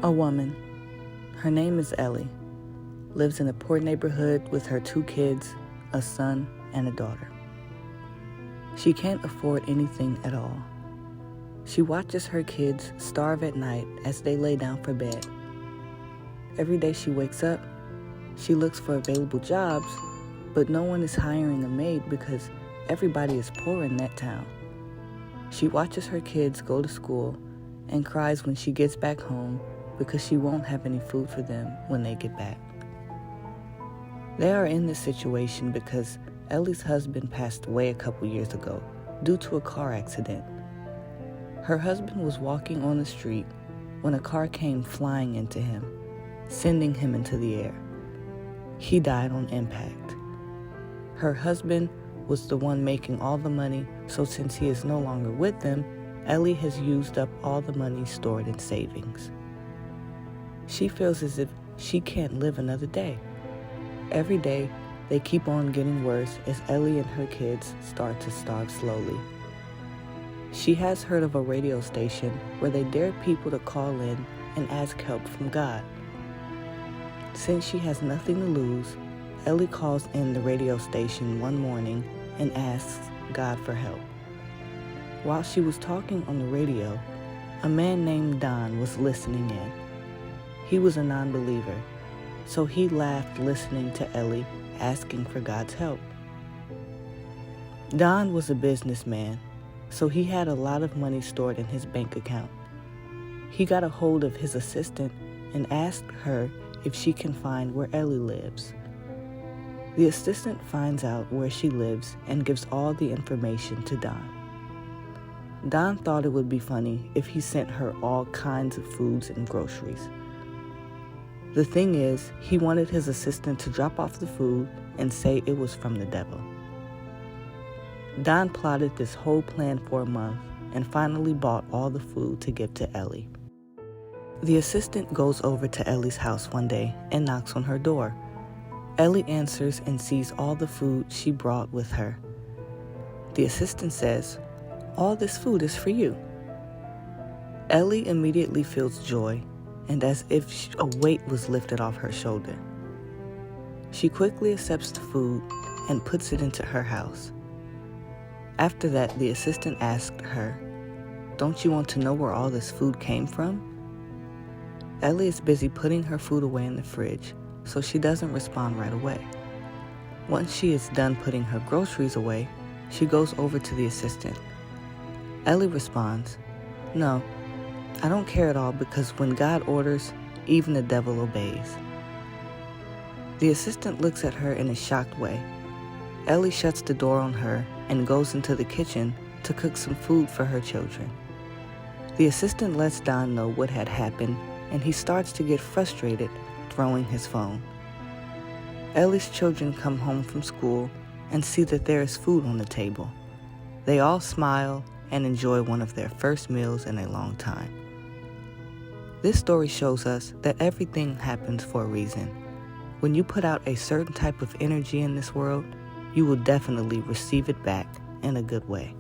A woman, her name is Ellie, lives in a poor neighborhood with her 2 kids, a son and a daughter. She can't afford anything at all. She watches her kids starve at night as they lay down for bed. Every day she wakes up, she looks for available jobs, but no one is hiring a maid because everybody is poor in that town. She watches her kids go to school and cries when she gets back home because she won't have any food for them when they get back. They are in this situation because Ellie's husband passed away a couple years ago due to a car accident. Her husband was walking on the street when a car came flying into him, sending him into the air. He died on impact. Her husband was the one making all the money, so since he is no longer with them, Ellie has used up all the money stored in savings. She feels as if she can't live another day. Every day, they keep on getting worse as Ellie and her kids start to starve slowly. She has heard of a radio station where they dare people to call in and ask help from God. Since she has nothing to lose, Ellie calls in the radio station one morning and asks God for help. While she was talking on the radio, a man named Don was listening in. He was a non-believer, so he laughed listening to Ellie asking for God's help. Don was a businessman, so he had a lot of money stored in his bank account. He got a hold of his assistant and asked her if she can find where Ellie lives. The assistant finds out where she lives and gives all the information to Don. Don thought it would be funny if he sent her all kinds of foods and groceries. The thing is, he wanted his assistant to drop off the food and say it was from the devil. Don plotted this whole plan for a month and finally bought all the food to give to Ellie. The assistant goes over to Ellie's house one day and knocks on her door. Ellie answers and sees all the food she brought with her. The assistant says, "All this food is for you." Ellie immediately feels joy and as if a weight was lifted off her shoulder. She quickly accepts the food and puts it into her house. After that, the assistant asked her, "Don't you want to know where all this food came from?" Ellie is busy putting her food away in the fridge, so she doesn't respond right away. Once she is done putting her groceries away, she goes over to the assistant. Ellie responds, "No, I don't care at all because when God orders, even the devil obeys." The assistant looks at her in a shocked way. Ellie shuts the door on her and goes into the kitchen to cook some food for her children. The assistant lets Don know what had happened, and he starts to get frustrated, throwing his phone. Ellie's children come home from school and see that there is food on the table. They all smile and enjoy one of their first meals in a long time. This story shows us that everything happens for a reason. When you put out a certain type of energy in this world, you will definitely receive it back in a good way.